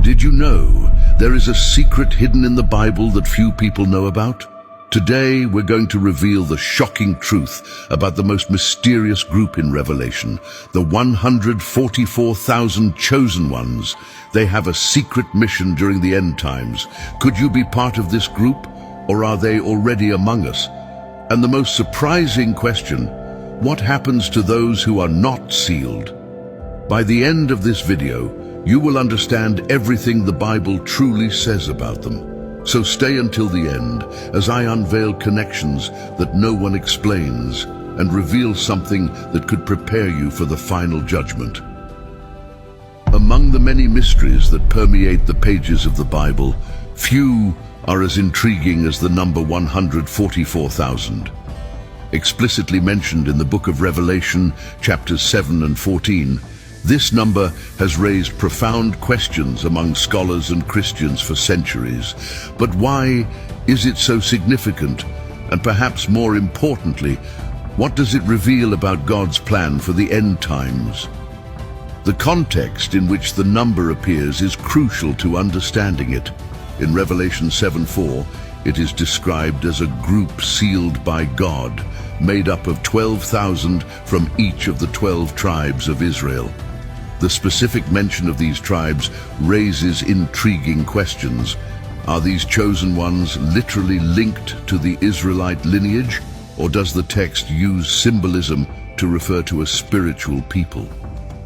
Did you know there is a secret hidden in the Bible that few people know about? Today, we're going to reveal the shocking truth about the most mysterious group in Revelation, the 144,000 chosen ones. They have a secret mission during the end times. Could you be part of this group, or are they already among us? And the most surprising question, what happens to those who are not sealed? By the end of this video, you will understand everything the Bible truly says about them. So stay until the end as I unveil connections that no one explains and reveal something that could prepare you for the final judgment. Among the many mysteries that permeate the pages of the Bible, few are as intriguing as the number 144,000. Explicitly mentioned in the book of Revelation, chapters 7 and 14, this number has raised profound questions among scholars and Christians for centuries. But why is it so significant? And perhaps more importantly, what does it reveal about God's plan for the end times? The context in which the number appears is crucial to understanding it. In Revelation 7:4, it is described as a group sealed by God, made up of 12,000 from each of the 12 tribes of Israel. The specific mention of these tribes raises intriguing questions. Are these chosen ones literally linked to the Israelite lineage, or does the text use symbolism to refer to a spiritual people?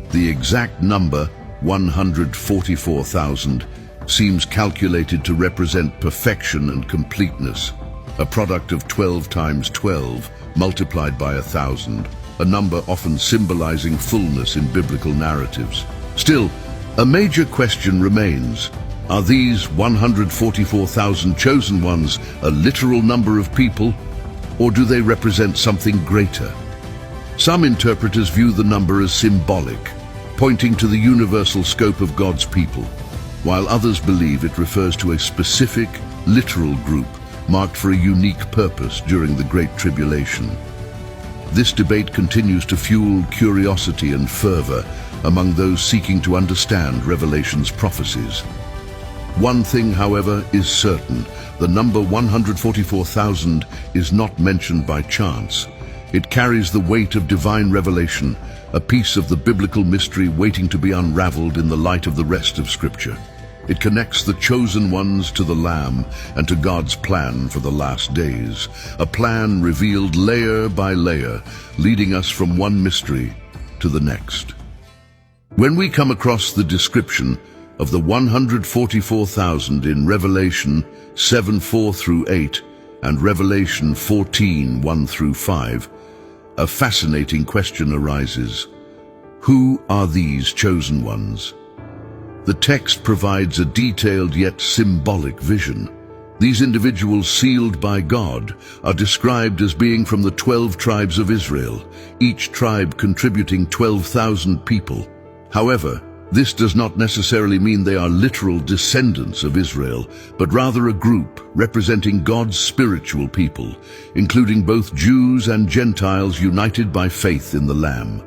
The exact number, 144,000, seems calculated to represent perfection and completeness, a product of 12 times 12 multiplied by 1,000. A number often symbolizing fullness in biblical narratives. Still, a major question remains. Are these 144,000 chosen ones a literal number of people, or do they represent something greater? Some interpreters view the number as symbolic, pointing to the universal scope of God's people, while others believe it refers to a specific, literal group marked for a unique purpose during the Great Tribulation. This debate continues to fuel curiosity and fervor among those seeking to understand Revelation's prophecies. One thing, however, is certain. The number 144,000 is not mentioned by chance. It carries the weight of divine revelation, a piece of the biblical mystery waiting to be unraveled in the light of the rest of Scripture. It connects the chosen ones to the Lamb and to God's plan for the last days, a plan revealed layer by layer, leading us from one mystery to the next. When we come across the description of the 144,000 in Revelation 7:4 through 8 and Revelation 14:1 through 5, a fascinating question arises. Who are these chosen ones? The text provides a detailed yet symbolic vision. These individuals sealed by God are described as being from the 12 tribes of Israel, each tribe contributing 12,000 people. However, this does not necessarily mean they are literal descendants of Israel, but rather a group representing God's spiritual people, including both Jews and Gentiles united by faith in the Lamb.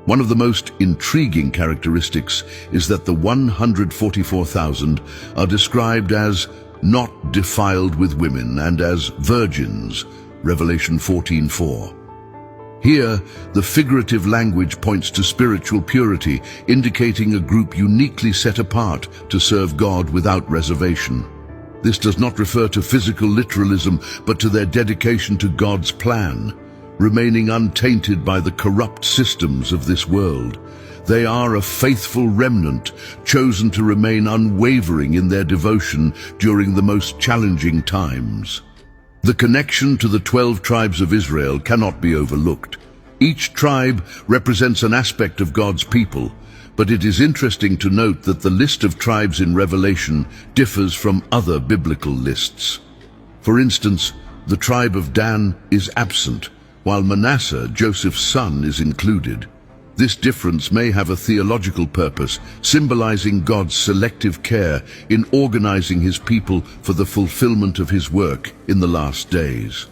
One of the most intriguing characteristics is that the 144,000 are described as not defiled with women and as virgins, Revelation 14:4. Here, the figurative language points to spiritual purity, indicating a group uniquely set apart to serve God without reservation. This does not refer to physical literalism, but to their dedication to God's plan, remaining untainted by the corrupt systems of this world. They are a faithful remnant, chosen to remain unwavering in their devotion during the most challenging times. The connection to the 12 tribes of Israel cannot be overlooked. Each tribe represents an aspect of God's people, but it is interesting to note that the list of tribes in Revelation differs from other biblical lists. For instance, the tribe of Dan is absent, while Manasseh, Joseph's son, is included. This difference may have a theological purpose, symbolizing God's selective care in organizing his people for the fulfillment of his work in the last days.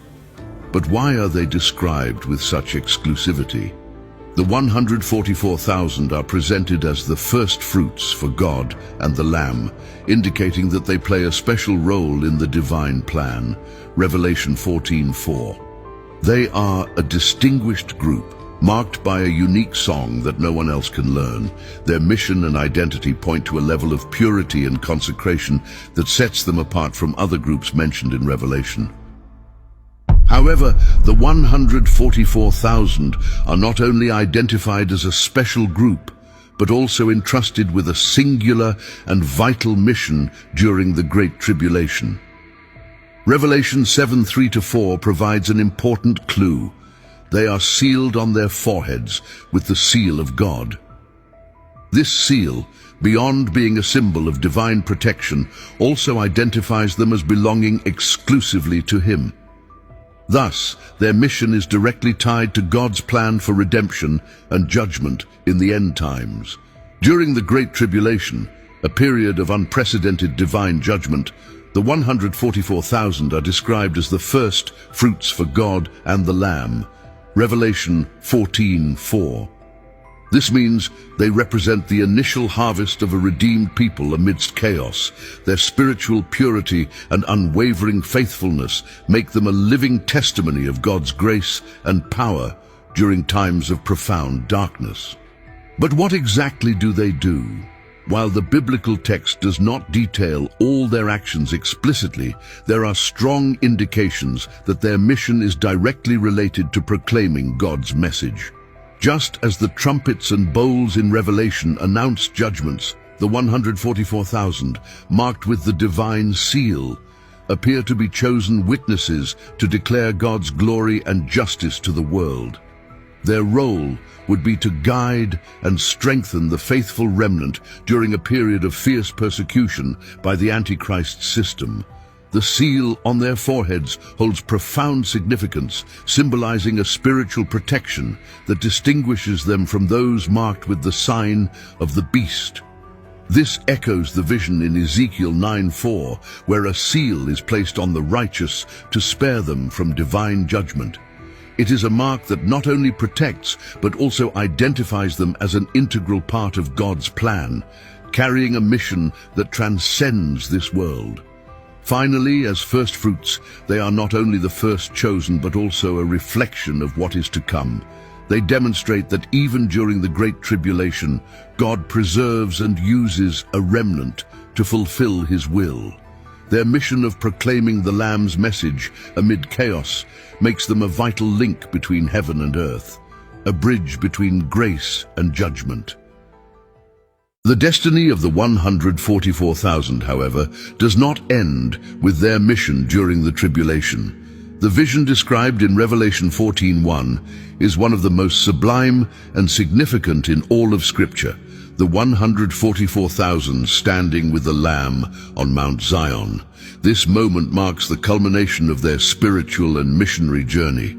But why are they described with such exclusivity? The 144,000 are presented as the firstfruits for God and the Lamb, indicating that they play a special role in the divine plan. Revelation 14:4. They are a distinguished group, marked by a unique song that no one else can learn. Their mission and identity point to a level of purity and consecration that sets them apart from other groups mentioned in Revelation. However, the 144,000 are not only identified as a special group, but also entrusted with a singular and vital mission during the Great Tribulation. Revelation 7:3-4 provides an important clue. They are sealed on their foreheads with the seal of God. This seal, beyond being a symbol of divine protection, also identifies them as belonging exclusively to Him. Thus, their mission is directly tied to God's plan for redemption and judgment in the end times. During the Great Tribulation, a period of unprecedented divine judgment, the 144,000 are described as the first fruits for God and the Lamb. Revelation 14:4. This means they represent the initial harvest of a redeemed people amidst chaos. Their spiritual purity and unwavering faithfulness make them a living testimony of God's grace and power during times of profound darkness. But what exactly do they do? While the biblical text does not detail all their actions explicitly, there are strong indications that their mission is directly related to proclaiming God's message. Just as the trumpets and bowls in Revelation announce judgments, the 144,000, marked with the divine seal, appear to be chosen witnesses to declare God's glory and justice to the world. Their role would be to guide and strengthen the faithful remnant during a period of fierce persecution by the Antichrist system. The seal on their foreheads holds profound significance, symbolizing a spiritual protection that distinguishes them from those marked with the sign of the beast. This echoes the vision in Ezekiel 9:4, where a seal is placed on the righteous to spare them from divine judgment. It is a mark that not only protects, but also identifies them as an integral part of God's plan, carrying a mission that transcends this world. Finally, as firstfruits, they are not only the first chosen, but also a reflection of what is to come. They demonstrate that even during the Great Tribulation, God preserves and uses a remnant to fulfill His will. Their mission of proclaiming the Lamb's message amid chaos makes them a vital link between heaven and earth, a bridge between grace and judgment. The destiny of the 144,000, however, does not end with their mission during the tribulation. The vision described in Revelation 14:1 is one of the most sublime and significant in all of Scripture. The 144,000 standing with the Lamb on Mount Zion. This moment marks the culmination of their spiritual and missionary journey,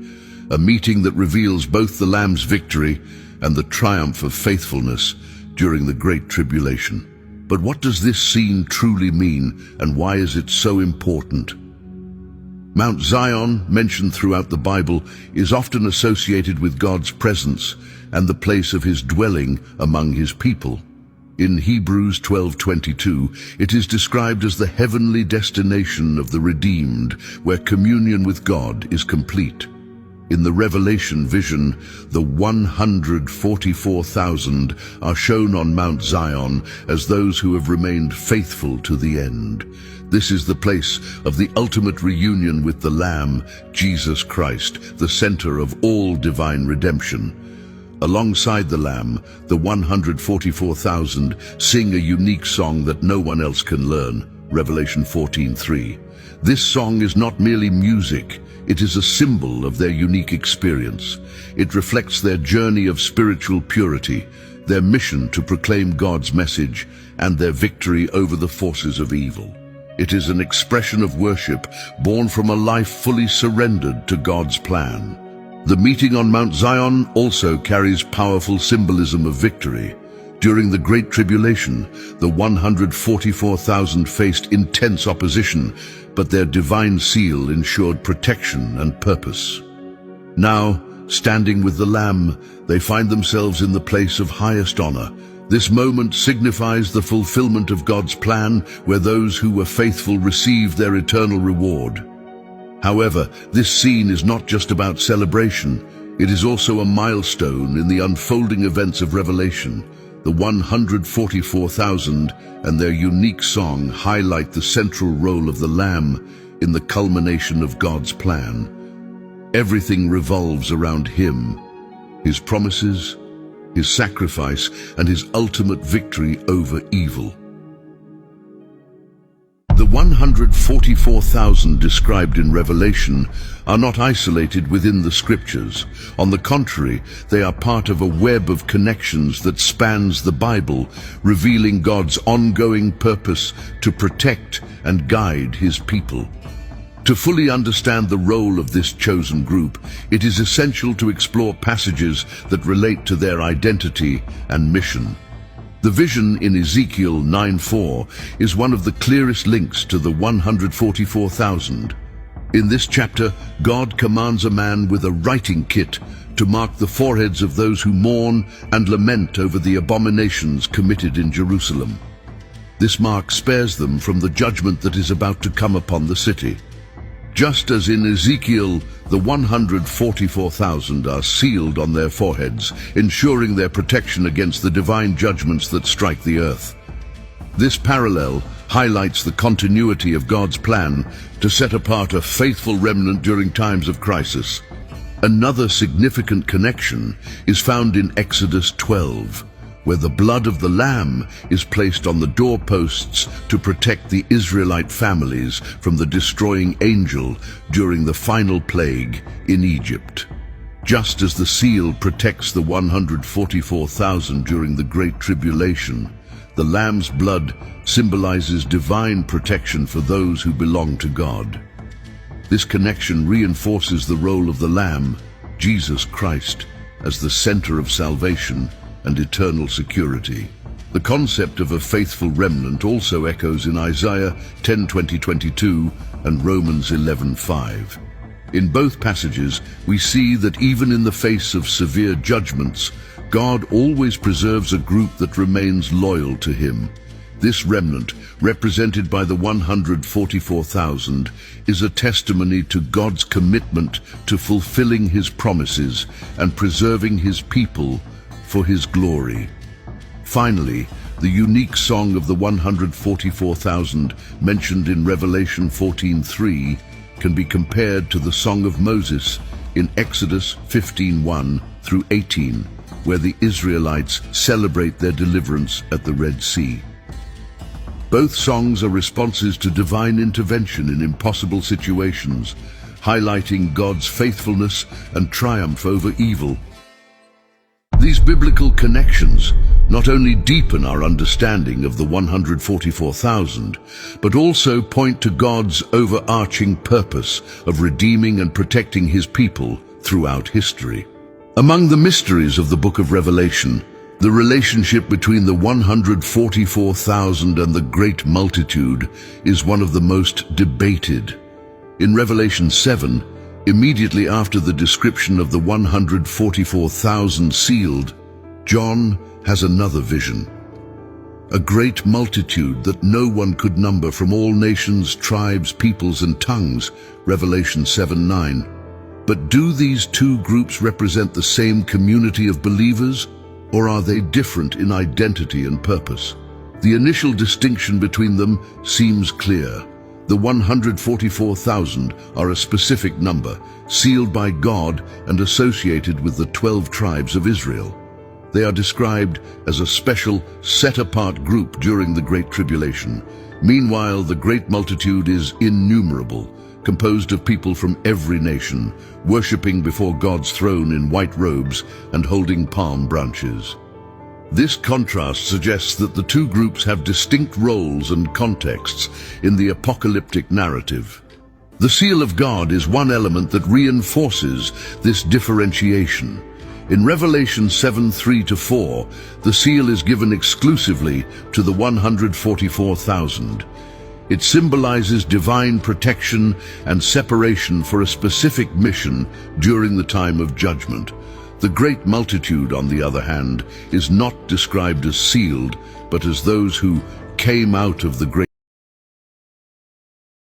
a meeting that reveals both the Lamb's victory and the triumph of faithfulness during the Great Tribulation. But what does this scene truly mean, and why is it so important? Mount Zion, mentioned throughout the Bible, is often associated with God's presence and the place of His dwelling among His people. In Hebrews 12:22, it is described as the heavenly destination of the redeemed, where communion with God is complete. In the Revelation vision, the 144,000 are shown on Mount Zion as those who have remained faithful to the end. This is the place of the ultimate reunion with the Lamb, Jesus Christ, the center of all divine redemption. Alongside the Lamb, the 144,000 sing a unique song that no one else can learn, Revelation 14:3. This song is not merely music, it is a symbol of their unique experience. It reflects their journey of spiritual purity, their mission to proclaim God's message, and their victory over the forces of evil. It is an expression of worship born from a life fully surrendered to God's plan. The meeting on Mount Zion also carries powerful symbolism of victory. During the Great Tribulation, the 144,000 faced intense opposition, but their divine seal ensured protection and purpose. Now, Standing with the Lamb, they find themselves in the place of highest honor. This moment signifies the fulfillment of God's plan, where those who were faithful received their eternal reward. However, this scene is not just about celebration. It is also a milestone in the unfolding events of Revelation. The 144,000 and their unique song highlight the central role of the Lamb in the culmination of God's plan. Everything revolves around him, his promises, his sacrifice, and his ultimate victory over evil. The 144,000 described in Revelation are not isolated within the scriptures. On the contrary, they are part of a web of connections that spans the Bible, revealing God's ongoing purpose to protect and guide his people. To fully understand the role of this chosen group, it is essential to explore passages that relate to their identity and mission. The vision in Ezekiel 9:4 is one of the clearest links to the 144,000. In this chapter, God commands a man with a writing kit to mark the foreheads of those who mourn and lament over the abominations committed in Jerusalem. This mark spares them from the judgment that is about to come upon the city. Just as in Ezekiel, the 144,000 are sealed on their foreheads, ensuring their protection against the divine judgments that strike the earth. This parallel highlights the continuity of God's plan to set apart a faithful remnant during times of crisis. Another significant connection is found in Exodus 12, where the blood of the Lamb is placed on the doorposts to protect the Israelite families from the destroying angel during the final plague in Egypt. Just as the seal protects the 144,000 during the Great Tribulation, the Lamb's blood symbolizes divine protection for those who belong to God. This connection reinforces the role of the Lamb, Jesus Christ, as the center of salvation and eternal security. The concept of a faithful remnant also echoes in Isaiah 10:20-22 and Romans 11:5. In both passages, we see that even in the face of severe judgments, God always preserves a group that remains loyal to him. This remnant, represented by the 144,000, is a testimony to God's commitment to fulfilling his promises and preserving his people for his glory. Finally, the unique song of the 144,000 mentioned in Revelation 14:3 can be compared to the Song of Moses in Exodus 15:1-18, where the Israelites celebrate their deliverance at the Red Sea. Both songs are responses to divine intervention in impossible situations, highlighting God's faithfulness and triumph over evil. These biblical connections not only deepen our understanding of the 144,000, but also point to God's overarching purpose of redeeming and protecting his people throughout history. Among the mysteries of the book of Revelation, the relationship between the 144,000 and the great multitude is one of the most debated. In Revelation 7, immediately after the description of the 144,000 sealed, John has another vision. A great multitude that no one could number from all nations, tribes, peoples, and tongues, Revelation 7:9. But do these two groups represent the same community of believers, or are they different in identity and purpose? The initial distinction between them seems clear. The 144,000 are a specific number, sealed by God and associated with the 12 tribes of Israel. They are described as a special, set-apart group during the Great Tribulation. Meanwhile, the great multitude is innumerable, composed of people from every nation, worshipping before God's throne in white robes and holding palm branches. This contrast suggests that the two groups have distinct roles and contexts in the apocalyptic narrative. The seal of God is one element that reinforces this differentiation. In Revelation 7:3-4, the seal is given exclusively to the 144,000. It symbolizes divine protection and separation for a specific mission during the time of judgment. The great multitude, on the other hand, is not described as sealed, but as those who came out of the great